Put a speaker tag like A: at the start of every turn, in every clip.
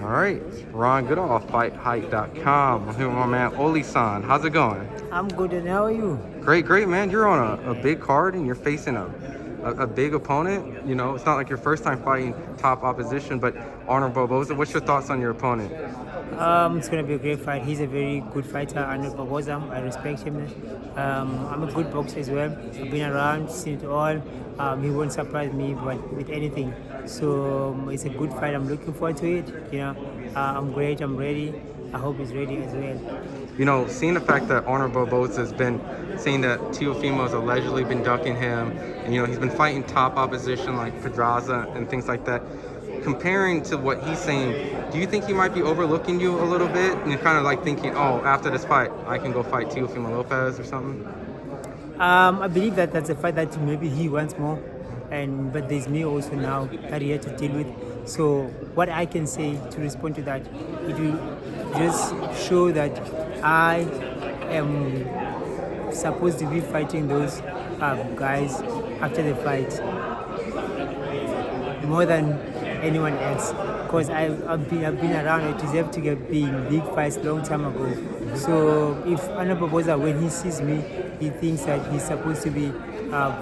A: All right, Ron Goodall, FightHype.com. I'm here with my man Xolisani. How's it going?
B: I'm good, and how are you?
A: Great, man. You're on a big card and you're facing a big opponent. You know, it's not like your first time fighting top opposition, but Arnold Barboza. What's your thoughts on your opponent?
B: It's gonna be a great fight. He's a very good fighter, Arnold Barboza. I respect him. I'm a good boxer as well. I've been around, seen it all. He won't surprise me with anything. So it's a good fight. I'm looking forward to it. I'm great. I'm ready. I hope he's ready as well.
A: You know, seeing the fact that Arnold Barboza has been saying that Teofimo's allegedly been ducking him, and he's been fighting top opposition like Pedraza and things like that. Comparing to what he's saying, do you think he might be overlooking you a little bit and kind of like thinking, oh, after this fight, I can go fight Teofimo Lopez or something?
B: I believe that that's a fight that maybe he wants more, but there's me also now that he had to deal with. So what I can say to respond to that, it will just show that I am supposed to be fighting those guys after the fight more than anyone else, because I've been around. I deserve to get being big fights long time ago. So if Arnold Barboza, when he sees me, he thinks that he's supposed to be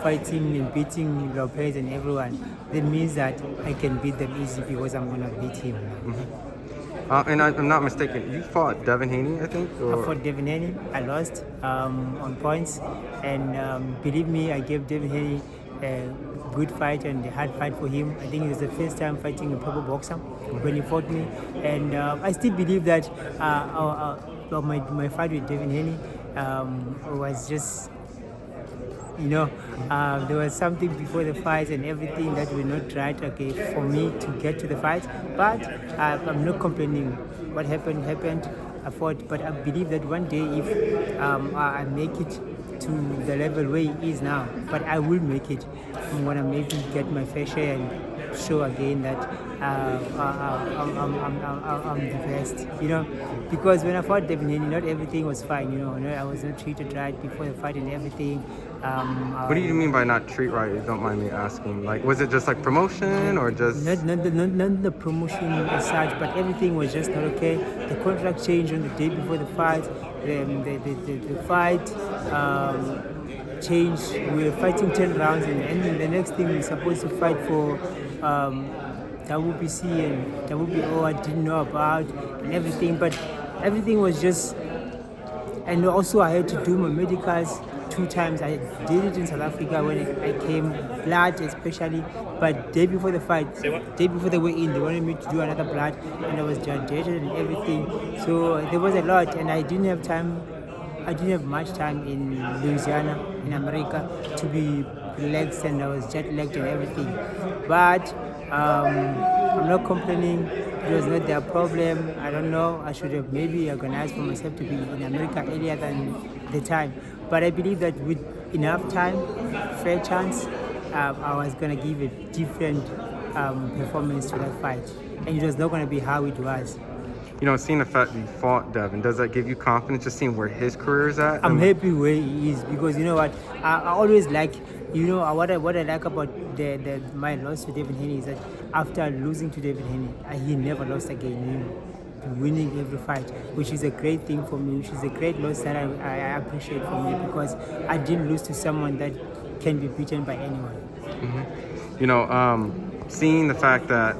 B: fighting and beating Lopez and everyone, that means that I can beat them easy because I'm gonna beat him.
A: And I'm not mistaken, you fought Devin Haney, I think?
B: I fought Devin Haney. I lost on points, and believe me, I gave Devin Haney a good fight and a hard fight for him. I think it was the first time fighting a proper boxer when he fought me, and I still believe that my fight with Devin Haney was just, there was something before the fight and everything that were not right, for me to get to the fight. But I'm not complaining. What happened. I fought, but I believe that one day if I make it to the level where he is now, but I will make it. I'm gonna maybe get my fair share and show again that I'm the best. Because when I fought Devin Haney, not everything was fine. I was not treated right before the fight and everything.
A: What do you mean by not treat right? If you don't mind me asking. Like, was it just like promotion or just?
B: Not the promotion as such, but everything was just not okay. The contract changed on the day before the fight. The fight changed. We were fighting 10 rounds, and the next thing we were supposed to fight for WBC and WBO I didn't know about and everything, but everything was just. And also I had to do my medicals 2 times. I did it in South Africa when I came, blood especially, but day before the fight, day before the weigh-in, they wanted me to do another blood, and I was judged and everything. So there was a lot, and I didn't have time. I didn't have much time in Louisiana, in America, to be relaxed, and I was jet-lagged and everything. But I'm not complaining. It was not their problem. I don't know. I should have maybe organized for myself to be in America earlier than the time. But I believe that with enough time, fair chance, I was going to give a different performance to that fight. And it was not going to be how it was.
A: Seeing the fact that you fought Devin, does that give you confidence just seeing where his career is at?
B: I'm happy where he is, because you know what? I always like, what I like about my loss to Devin Haney is that after losing to Devin Haney, he never lost again. Winning every fight, which is a great thing for me, which is a great loss that I appreciate for me, because I didn't lose to someone that can be beaten by anyone.
A: Seeing the fact that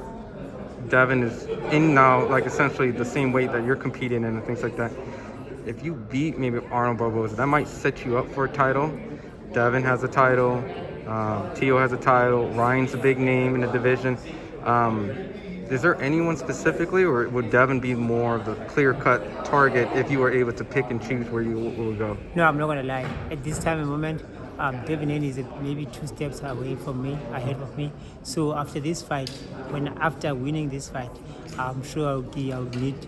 A: Devin is in now, like essentially the same weight that you're competing in and things like that, if you beat maybe Arnold Barboza, that might set you up for a title. Devin has a title, Teo has a title, Ryan's a big name in the division. Is there anyone specifically, or would Devin be more of the clear-cut target if you were able to pick and choose where you would go?
B: No, I'm not going to lie. At this time and moment, Devin Haney is maybe 2 steps away from me, ahead of me. So after this fight, after winning this fight, I'm sure I'll need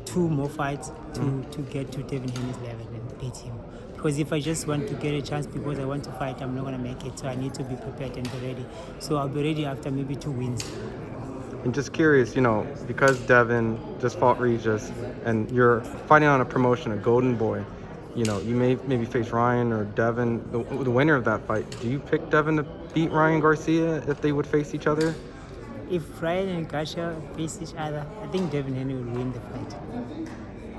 B: 2 more fights to get to Devin Haney's level and beat him. Because if I just want to get a chance because I want to fight, I'm not going to make it. So I need to be prepared and be ready. So I'll be ready after maybe 2 wins.
A: I'm just curious, because Devin just fought Regis and you're fighting on a promotion, a Golden Boy, you may maybe face Ryan or Devin, the winner of that fight. Do you pick Devin to beat Ryan Garcia if they would face each other?
B: if Ryan and Garcia face each other, I think Devin Haney will win the fight.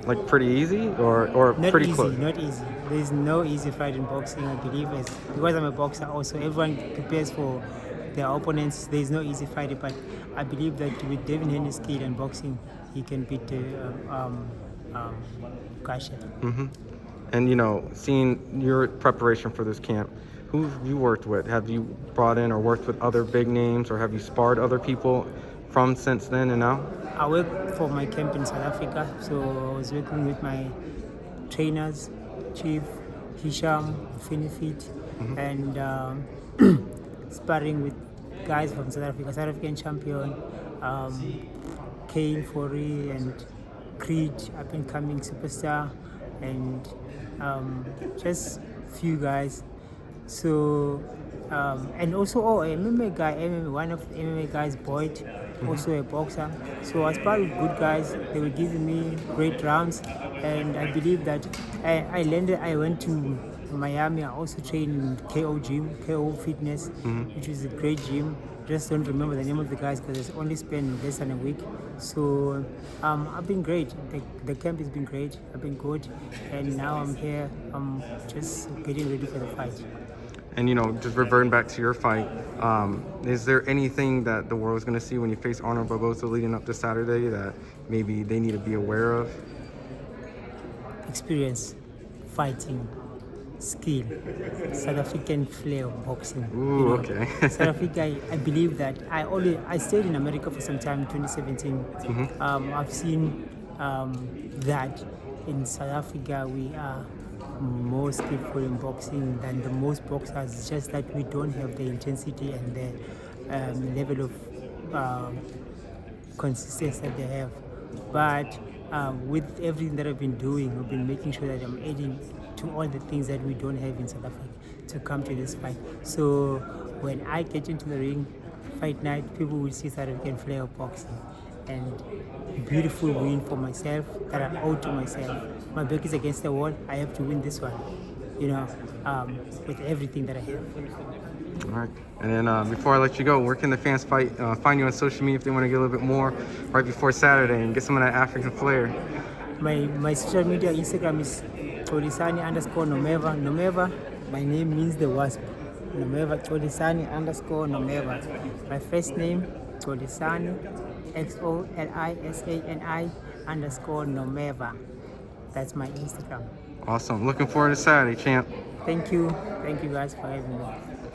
A: Like pretty easy or
B: Not
A: pretty
B: easy,
A: close?
B: not easy. There's no easy fight in boxing, I believe. Because I'm a boxer also, everyone prepares for their opponents. There's no easy fight, but I believe that with Devin Haney's skill and boxing, he can beat Garcia.
A: And you know, seeing your preparation for this camp, who have you worked with? Have you brought in or worked with other big names, or have you sparred other people from since then and now?
B: I work for my camp in South Africa, so I was working with my trainers, Chief, Hisham, Finifit, and sparring with guys from South Africa, South African champion, Kane Fori and Creed, up and coming superstar, and just few guys. So and also MMA guy, one of the MMA guys, Boyd, also a boxer. So I sparred with good guys. They were giving me great rounds, and I believe that I went to Miami. I also trained in KO gym, KO Fitness, which is a great gym. Just don't remember the name of the guys because I only spent less than a week. So I've been great. The camp has been great. I've been good, and now I'm here. I'm just getting ready for the fight.
A: And you know, just reverting back to your fight, is there anything that the world is going to see when you face Arnold Barboza leading up to Saturday that maybe they need to be aware of?
B: Experience, fighting, skill, South African flair of boxing.
A: Ooh, okay.
B: South Africa, I believe that I stayed in America for some time, 2017. I've seen that in South Africa we are more skillful in boxing than the most boxers. It's just that we don't have the intensity and the level of consistency that they have. But with everything that I've been doing, I've been making sure that I'm adding to all the things that we don't have in South Africa to come to this fight. So when I get into the ring, fight night, people will see South African flair of boxing. And beautiful win for myself that I owe to myself. My back is against the wall. I have to win this one, with everything that I have.
A: All right. And then before I let you go, where can the fans find you on social media if they want to get a little bit more right before Saturday and get some of that African flair?
B: My social media, Instagram is Xolisani_Nomeva. Nomeva, my name means the wasp. Nomeva, Xolisani_Nomeva. My first name, Xolisani, XOLISANI_Nomeva. That's my Instagram.
A: Awesome. Looking forward to Saturday, champ.
B: Thank you. Thank you guys for having me.